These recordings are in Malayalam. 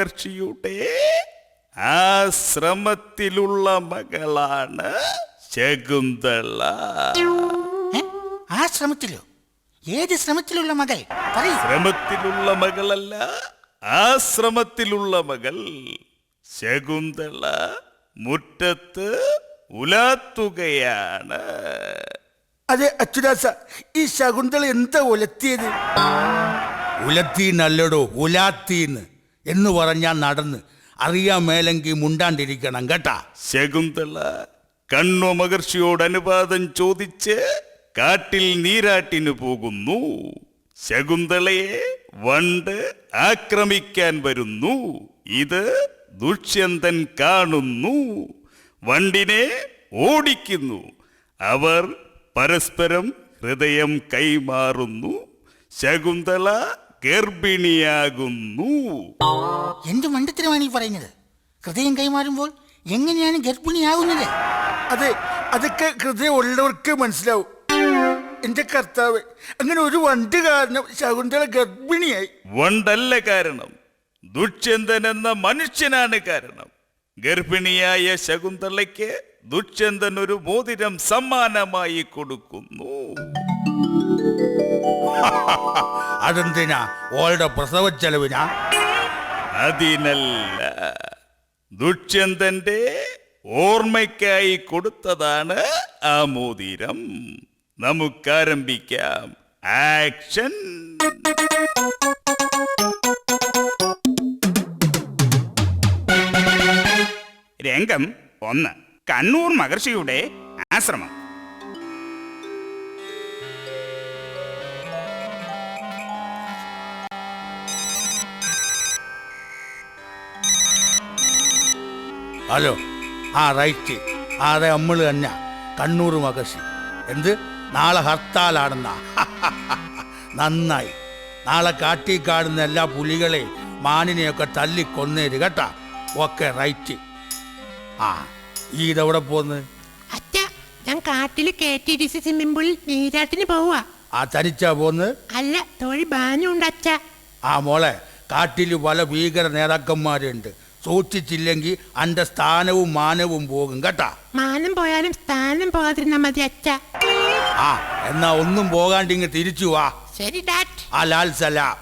മഹർഷിയുടെ ആശ്രമത്തിലുള്ള മകളാണ് ശകുന്തള. ആശ്രമത്തിലോ? ഏത് ശ്രമത്തിലുള്ള മകൾ? ശ്രമത്തിലുള്ള മകളല്ല, ആശ്രമത്തിലുള്ള മകൾ. ശകുന്തള മുറ്റത്ത് ഉലാത്തുകയാണ്. അതെ അച്യുതാസ, ഈ ശകുന്തള എന്താ ഉലത്തിയത്? ഉലത്തീന്നല്ലടോ, ഉലാത്തീന്ന് എന്ന് പറഞ്ഞാൽ നടന്ന്. അറിയാൻ മേലെങ്കിൽ മുണ്ടാണ്ടിരിക്കണം കേട്ടാ. ശകുന്തള കണ്വ മഹർഷിയോട് അനുവാദം ചോദിച്ച് കാട്ടിൽ നീരാട്ടിന് പോകുന്നു. ശകുന്തളയെ വണ്ട് ആക്രമിക്കാൻ വരുന്നു. ഇത് ദുഷ്യന്തൻ കാണുന്നു. വണ്ടിനെ ഓടിക്കുന്നു. അവർ പരസ്പരം ഹൃദയം കൈമാറുന്നു. ശകുന്തള ഗർഭിണിയാകുന്നു. എന്ത് മണ്ടത്തരമാണ് ഈ പറയുന്നത്? ഹൃദയം കൈമാറുമ്പോൾ എങ്ങനെയാണ് ഗർഭിണിയാകുന്നത്? അതെ, അതൊക്കെ ഹൃദയം ഉള്ളവർക്ക് മനസ്സിലാവും. എന്റെ കർത്താവ്, അങ്ങനെ ഒരു വണ്ട് കാരണം ശകുന്തള ഗർഭിണിയായി. വണ്ടല്ല കാരണം, ദുഷ്യന്തൻ എന്ന മനുഷ്യനാണ് കാരണം. ഗർഭിണിയായ ശകുന്തളയ്ക്ക് ദുഷ്യന്തൻ ഒരു മോതിരം സമ്മാനമായി കൊടുക്കുന്നു. അതെന്തിനാ? ഓളുടെ പ്രസവ ചെലവിനാ? അതിനല്ല, ദുഷ്യന്തന്റെ ഓർമ്മയ്ക്കായി കൊടുത്തതാണ് ആ മോതിരം. നമുക്കാരംഭിക്കാം. ആക്ഷൻ. രംഗം 1. കണ്ണൂർ മഹർഷിയുടെ ആശ്രമം. ഹലോ, ആ റൈറ്റ്, അതെ നമ്മൾ തന്നെ, കണ്ണൂർ മഹർഷി. എന്ത്, നാളെ ഹർത്താലാണെന്നാ? നന്നായി. നാളെ കാട്ടി കാണുന്ന എല്ലാ പുലികളെയും മാനിനെയൊക്കെ തല്ലിക്കൊന്നേര് കേട്ടാ. Okay, right. ആ, ഈ ഇതെവിടെ പോന്ന്? അച്ഛാ, ഞാൻ കാട്ടില് KTDC സ്വിമ്മിംഗ് പൂളിൽ നീരാട്ടിന് പോവാ. ആ, തനിച്ചാ പോന്ന്? അല്ല, തൊഴി ബാനുണ്ട് അച്ഛാ. ആ മോളെ, കാട്ടിൽ പല ഭീകര നേതാക്കന്മാരുണ്ട്. സൂക്ഷിച്ചില്ലെങ്കിൽ അന്റെ സ്ഥാനവും മാനവും പോകും കേട്ടാ. മാനം പോയാലും സ്ഥാനം പോകാതിരുന്നാ മതി അച്ഛാ. ആ, എന്നാ ഒന്നും പോകാണ്ടിങ്ങ് തിരിച്ചു വാ. ശരി ഡാറ്റ്. ആ, ലാൽ സലാം.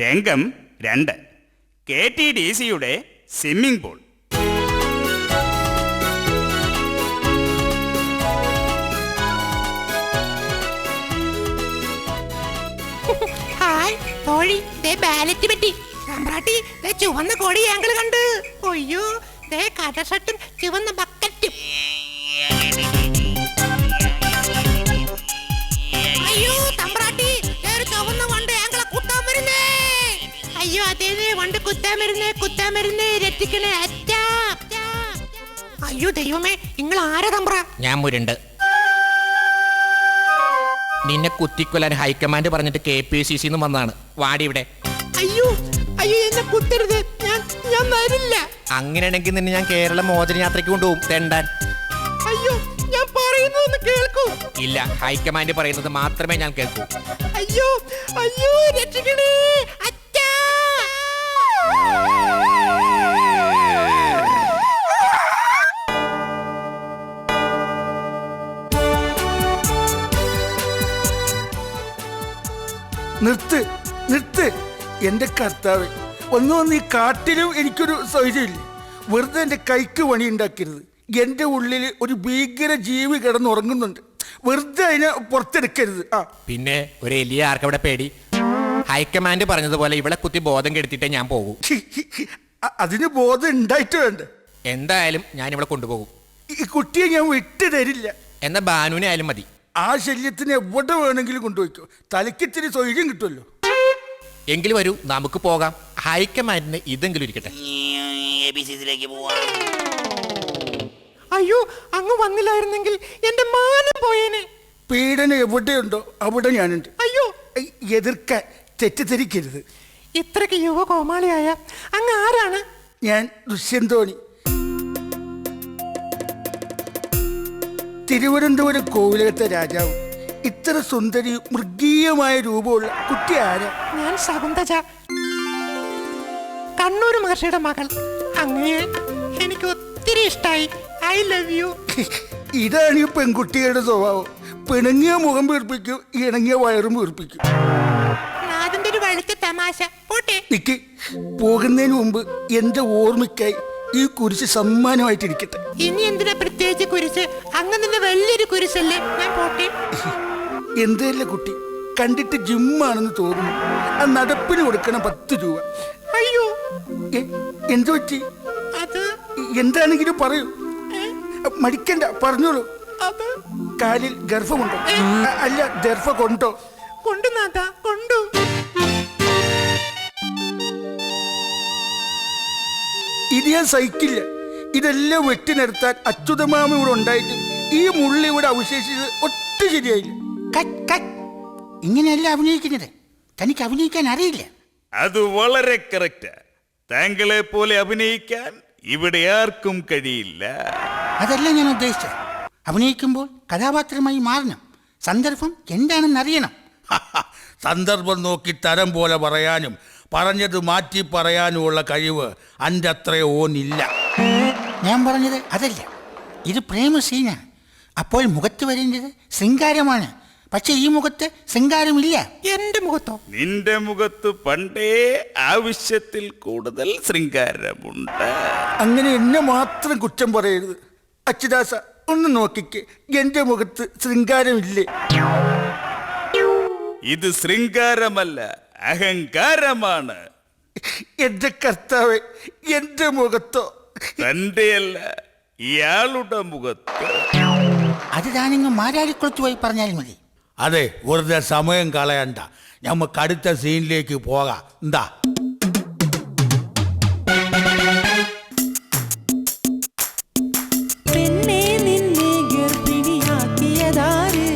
രംഗം 2. KTDCയുടെ സ്വിമ്മിംഗ് പൂൾ. ഹായ് തോഴി, ദേ ബാലറ്റ് പറ്റി. സമ്പ്രാട്ടി, ദേ ചുവന്ന കൊടി ഞങ്ങൾ കണ്ട്. ഒയ്യോ, ദേ കടഷട്ടും ചുവന്ന ബക്കറ്റും. അയ്യോ തമ്പ്രാട്ടി, ഒരു ചുവന്ന വണ്ട് ഞങ്ങളെ കുത്താൻ വരുന്നേ. അയ്യോ അതേ, വണ്ട് കുത്താൻ വരുന്നേ രക്ഷിക്കണേ അച്ഛാ. അയ്യോ ദൈവമേ, നിങ്ങൾ ആരാ തമ്പ്ര? ഞാൻ മുരുണ്ട്. നിന്നെ കുത്തിക്കൊല്ലാൻ ഹൈക്കമാൻഡ് പറഞ്ഞിട്ട് KPCC വന്നതാണ്. വാടി ഇവിടെ. അയ്യോ അയ്യോ, എന്നെ കുത്തരുത്, ഞാൻ വരില്ല. അങ്ങനെയാണെങ്കിൽ നിന്നെ ഞാൻ കേരള മോചനയാത്രയ്ക്ക് കൊണ്ടുപോകും തെണ്ടാൻ. അയ്യോ, ഞാൻ പറയുന്നതൊന്ന് കേൾക്കൂ. ഇല്ല, ഹൈക്കമാൻഡ് പറയുന്നത് മാത്രമേ ഞാൻ കേൾക്കൂ. അയ്യോ അയ്യോ, രക്ഷിക്കണേ അച്ഛാ. നിർത്ത് നിർത്ത്, എന്റെ കർത്താവ്. ഒന്നും ഈ കാട്ടിലും എനിക്കൊരു സൗകര്യമില്ല. വെറുതെ എൻ്റെ കൈക്ക് പണി ഉണ്ടാക്കരുത്. എൻ്റെ ഉള്ളിൽ ഒരു ഭീകര ജീവി കിടന്നുറങ്ങുന്നുണ്ട്. വെറുതെ അതിനെ പുറത്തെടുക്കരുത്. ആ, പിന്നെ ഒരു എലിയ ആർക്കവിടെ പേടി? ഹൈക്കമാൻഡ് പറഞ്ഞതുപോലെ ഇവിടെ കുത്തി ബോധം കെടുത്തിട്ടേ ഞാൻ പോകും. അതിന് ബോധം ഉണ്ടായിട്ട് വേണ്ട. എന്തായാലും ഞാൻ ഇവിടെ കൊണ്ടുപോകും. ഈ കുട്ടിയെ ഞാൻ വിട്ടു തരില്ല. എന്നാ ബാനുവിനെ ആയാലും മതി. ആ ശല്യത്തിന് എവിടെ വേണമെങ്കിലും കൊണ്ടുപോയിക്കോ. തലയ്ക്കിത്തിരി സൗകര്യം കിട്ടുമല്ലോ. എങ്കിലും വരൂ, നമുക്ക് പോകാം. ഹൈക്കമാൻഡിന് ഇതെങ്കിലും ഇരിക്കട്ടെ. അയ്യോ, അങ്ങ് വന്നില്ലായിരുന്നെങ്കിൽ എന്റെ മാനം പോയേനെ. പീഡനം എവിടെയുണ്ടോ അവിടെ ഞാനുണ്ട്. അയ്യോ, എതിർക്കാൻ തെറ്റിദ്ധരിക്കരുത്. ഇത്രയ്ക്ക് യുവ കോമാളിയായ അങ്ങ് ആരാണ്? ഞാൻ ദുഷ്യന്തോണി. തിരുവനന്തപുരം കോവിലകത്തെ രാജാവ് ഇത്ര സുന്ദരിയും മൃഗീയമായ രൂപമുള്ള കുട്ടി ആരാ? ഞാൻ ശകുന്തജ, കണ്ണൂർ മഹർഷിയുടെ മകൾ. അങ്ങയെ എനിക്ക് ഒത്തിരി ഇഷ്ടായി. I love you. ഇതാണ് ഈ പെൺകുട്ടികളുടെ സ്വഭാവം. പിണങ്ങിയ മുഖം വീർപ്പിക്കും, ഇണങ്ങിയ വയറും വീർപ്പിക്കും. അതിന്റെ ഒരു വഴുത്ത തമാശ പോട്ടെ. നിക്ക്, പോകുന്നതിന് മുമ്പ് എന്റെ ഓർമ്മയ്ക്കായി ഈ കുരിശ് സമ്മാനമായിട്ടിരിക്കട്ടെ. ഇനി എന്തിനാ പ്രത്യേകിച്ച് കുരിശ്? അങ്ങ് നിന്നെ വലിയൊരു കുരിശല്ലേ. ഞാൻ പോട്ടെ. എന്തല്ല കുട്ടി, കണ്ടിട്ട് ജിമ്മാണെന്ന് തോന്നുന്നു. ആ നടപ്പിന് കൊടുക്കണം 10 രൂപ. അയ്യോ, എന്തു പറ്റി? അത് എന്താണെങ്കിലും പറയൂ, മടിക്കണ്ട, പറഞ്ഞോളൂ. അത് കാലിൽ ഗർഭമുണ്ടോ? അല്ല, ഗർഭ കൊണ്ടോ? കൊണ്ടു നാഥ, കൊണ്ടു. ഇത് ഞാൻ സഹിക്കില്ല. ഇതെല്ലാം വെട്ടി നിർത്താൻ അച്യുതമാമ ഇവിടെ ഉണ്ടായിട്ട് ഈ മുള്ളി ഇവിടെ അവശേഷിച്ചത് ഒട്ടും ശരിയായില്ല. Cut cut. ഇങ്ങനെയല്ല അഭിനയിക്കുന്നത്. തനിക്ക് അഭിനയിക്കാൻ അറിയില്ല. അത് വളരെ കറക്റ്റാ. താങ്കളെ പോലെ അഭിനയിക്കാൻ ഇവിടെ ആർക്കും കഴിയില്ല. അതല്ല ഞാൻ ഉദ്ദേശിച്ചത്. അഭിനയിക്കുമ്പോൾ കഥാപാത്രമായി മാറണം. സന്ദർഭം എന്താണെന്ന് അറിയണം. സന്ദർഭം നോക്കി തരം പോലെ പറയാനും പറഞ്ഞത് മാറ്റി പറയാനുമുള്ള കഴിവ് എൻ്റെ അത്രയോ ഓനില്ല. ഞാൻ പറഞ്ഞത് അതല്ല. ഇത് പ്രേമ സീനാണ്. അപ്പോൾ മുഖത്ത് വരേണ്ടത് ശൃംഗാരമാണ്. പക്ഷെ ഈ മുഖത്ത് ശൃംഗാരമില്ല. എന്റെ മുഖത്തോ? നിന്റെ മുഖത്ത് പണ്ടേ ആവശ്യത്തിൽ കൂടുതൽ ശൃംഗാരമുണ്ട്. അങ്ങനെ എന്നെ മാത്രം കുറ്റം പറയരുത്. അച്യുതാസ, ഒന്ന് നോക്കിക്ക്, എന്റെ മുഖത്ത് ശൃംഗാരമില്ലേ? ഇത് ശൃംഗാരമല്ല, അഹങ്കാരമാണ്. എന്റെ കർത്താവേ, എന്റെ മുഖത്തോ? തന്റെയല്ല, ഇയാളുടെ മുഖത്ത്. അത് താനിങ്ങ് മാരാരിക്കുളത്ത് പോയി പറഞ്ഞാൽ മതി. അതെ, വെറുതെ സമയം കളയണ്ട, നമുക്ക് അടുത്ത സീനിലേക്ക് പോകാം. എന്താ? പെണ്ണേ നിന്നെ ഗർഭിണിയാക്കിയതാര്?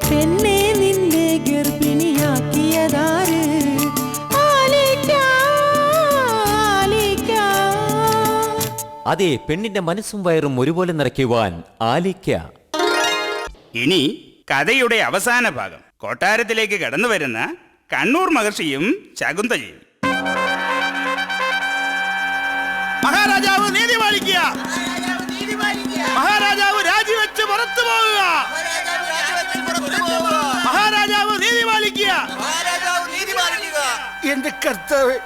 പെണ്ണേ നിന്നെ ഗർഭിണിയാക്കിയതാര്? അതെ, പെണ്ണിന്റെ മനസ്സും വയറും ഒരുപോലെ നിറയ്ക്കുവാൻ ആലിക്ക. ഇനി കഥയുടെ അവസാന ഭാഗം. കൊട്ടാരത്തിലേക്ക് കടന്നു വരുന്ന കണ്ണൂർ മഹർഷിയും ശകുന്തളയും. മഹാരാജാവ് നീതി പാലിക്കുക. മഹാരാജാവ് രാജിവെച്ച് പുറത്തു പോകുക. മഹാരാജാവ് നീതി പാലിക്കുക. എന്റെ കർത്താവേ,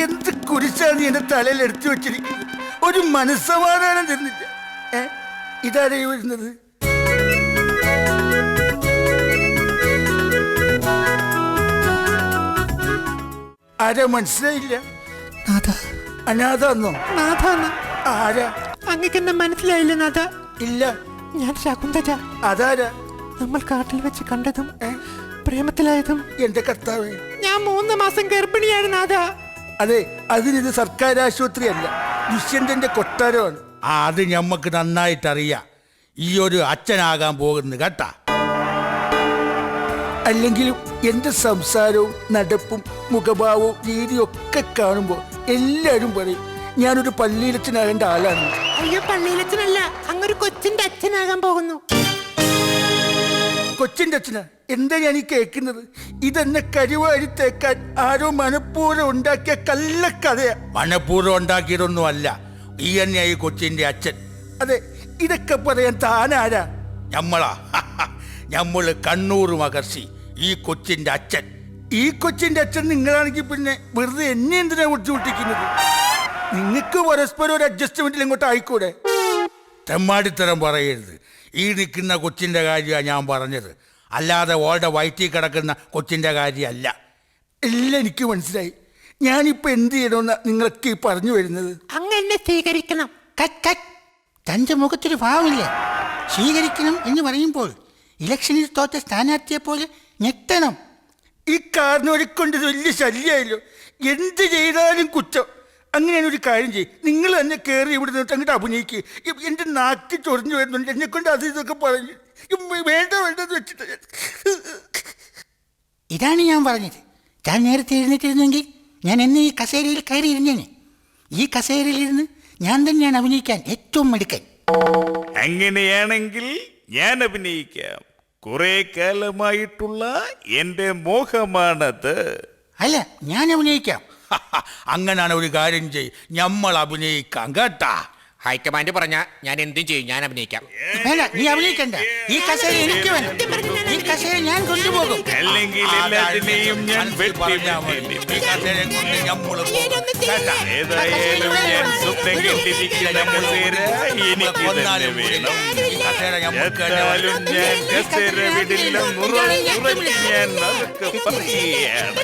എന്ത് കുരിശാണ് നീ എന്റെ തലയിൽ എടുത്തു വെച്ചിരിക്കുന്നത്? ഒരു മനസ്സമാധാനം തന്നില്ല. ഇതാരേ വരുന്നത്? ആരാ മനസ്സിലായില്ല? അനാഥന്നോ? നാഥാന്ന്. ആരാ? അങ്ങക്ക് എന്നെ മനസ്സിലായില്ല നാഥ? ഇല്ല. ഞാൻ ശകുന്തജ. അതാരാ? നമ്മൾ കാട്ടിൽ വെച്ച് കണ്ടതും പ്രേമത്തിലായതും. എന്റെ കർത്താവേ, ഞാൻ 3 മാസം ഗർഭിണിയാണ് നാഥ. അതെ, അതിനിത് സർക്കാർ ആശുപത്രിയല്ല, ദുഷ്യന്തന്റെ കൊട്ടാരമാണ്. അത് ഞമ്മക്ക് നന്നായിട്ടറിയാം. ഈ ഒരു അച്ഛനാകാൻ പോകുന്നു കേട്ടാ. അല്ലെങ്കിലും എന്റെ സംസാരവും നടപ്പും മുഖഭാവവും രീതിയും ഒക്കെ കാണുമ്പോൾ എല്ലാവരും പറയും ഞാനൊരു പള്ളിയിലച്ഛനാകേണ്ട ആളാണ്. അയ്യോ, പള്ളിയിലച്ഛനല്ല, അങ്ങൊരു കൊച്ചിന്റെ അച്ഛനാകാൻ പോകുന്നു. കൊച്ചിന്റെ അച്ഛനാ? എന്താ ഞാൻ ഈ കേൾക്കുന്നത്? ഇതെന്നെ കരിവാരി തേക്കാൻ ആരോ മനഃപൂർവ്വം ഉണ്ടാക്കിയ കള്ളക്കഥയാ. മനഃപൂർവ്വം ഉണ്ടാക്കിയതൊന്നും അല്ല. ഈ തന്നെയാ ഈ കൊച്ചിന്റെ അച്ഛൻ. അതെ, ഇതൊക്കെ പറയാൻ താനാരാ? ഞമ്മളാ ഞമ്മള് കണ്ണൂർ മഹർഷി, ഈ കൊച്ചിന്റെ അച്ഛൻ. ഈ കൊച്ചിന്റെ അച്ഛൻ നിങ്ങളാണെങ്കിൽ പിന്നെ വെറുതെ എന്നെ എന്തിനാ ബുദ്ധിമുട്ടിക്കുന്നത്? നിങ്ങൾക്ക് പരസ്പരം ഒരു അഡ്ജസ്റ്റ്മെന്റിൽ ഇങ്ങോട്ട് ആയിക്കൂടെ? തെമ്മാടിത്തരം പറയരുത്. ഈ നിൽക്കുന്ന കൊച്ചിന്റെ കാര്യമാണ് ഞാൻ പറഞ്ഞത്, അല്ലാതെ ഓളുടെ വയറ്റിൽ കിടക്കുന്ന കൊച്ചിന്റെ കാര്യമല്ല. എല്ലാം എനിക്ക് മനസ്സിലായി. ഞാനിപ്പോ എന്ത് ചെയ്യണമെന്നാ നിങ്ങളൊക്കെ ഈ പറഞ്ഞു വരുന്നത്? അങ്ങ് എന്നെ സ്വീകരിക്കണം. Cut cut. തൻ്റെ മുഖത്തൊരു ഭാവമില്ല. സ്വീകരിക്കണം എന്ന് പറയുമ്പോൾ ഇലക്ഷനിൽ തോറ്റ സ്ഥാനാർത്ഥിയെ പോലെ ഞെട്ടണം. ഈ കാരണവരെ കൊണ്ട് ഇത് വലിയ ശല്യമായല്ലോ. എന്ത് ചെയ്താലും കുറ്റം. അങ്ങനെയാണ് ഒരു കാര്യം ചെയ്യും, നിങ്ങൾ തന്നെ കയറി ഇവിടെ നിന്നിട്ട് അങ്ങോട്ട് അഭിനയിക്കുക. എൻ്റെ നാക്ക് ചൊറിഞ്ഞു വരുന്നുണ്ട്, എന്നെ കൊണ്ട് അത് ഇതൊക്കെ പറഞ്ഞു. വേണ്ട വേണ്ടെന്ന് വെച്ചിട്ട് ഇതാണ് ഞാൻ പറഞ്ഞത്. താൻ നേരത്തെ എഴുന്നേറ്റിരുന്നെങ്കിൽ ഞാൻ എന്നെ ഈ കസേരയിൽ കയറി ഇരുന്നേനെ. ഈ കസേരയിലിരുന്ന് ഞാൻ തന്നെയാണ് അഭിനയിക്കാൻ ഏറ്റവും മിടുക്കൻ. അങ്ങനെയാണെങ്കിൽ ഞാൻ അഭിനയിക്കാം. കുറെ കാലമായിട്ടുള്ള എന്റെ മോഹമാണത്. അല്ല, ഞാൻ അഭിനയിക്കാം. അങ്ങനാണ് ഒരു കാര്യം ചെയ്, നമ്മൾ അഭിനയിക്കാം കേട്ടാ. ഹൈക്കമാൻഡ് പറഞ്ഞ ഞാൻ എന്തും ചെയ്യും, ഞാൻ അഭിനയിക്കാം. വേണ്ട, നീ അഭിനയിക്കണ്ട. ഈ കസേര എനിക്ക് വേണം. ഈ കസേര ഞാൻ കൊണ്ടുപോകും. അല്ലെങ്കിൽ എല്ലാത്തിനെയും ഞാൻ പറഞ്ഞാ മതി. ഈ കസേരയും കൊണ്ട് ഞമ്മള് പോകും. കേട്ടാ? ഏതായാലും ഞാൻ സ്വപ്നം കണ്ടിരിക്കുന്ന കസേര എനിക്ക് തന്നെ വേണം. ഈ കസേര ഞമ്മക്ക് തന്നെ എത്താലും വേണം. ഞാൻ കസേര വിടില്ല. ഉറച്ച് ഞാൻ അതൊക്കെ പറയുകയാണ്.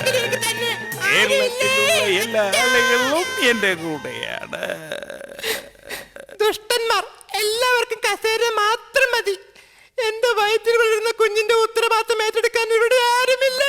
കേരളത്തിലുള്ള എല്ലാ ആളുകളും എന്റെ കൂടെയാണ്. ദുഷ്ടന്മാർ, എല്ലാവർക്കും കസേര മാത്രം മതി. എന്റെ വയറ്റിൽ വളരുന്ന കുഞ്ഞിന്റെ ഉത്തരവാദിത്തം ഏറ്റെടുക്കാൻ ഇവിടെ ആരുമില്ല.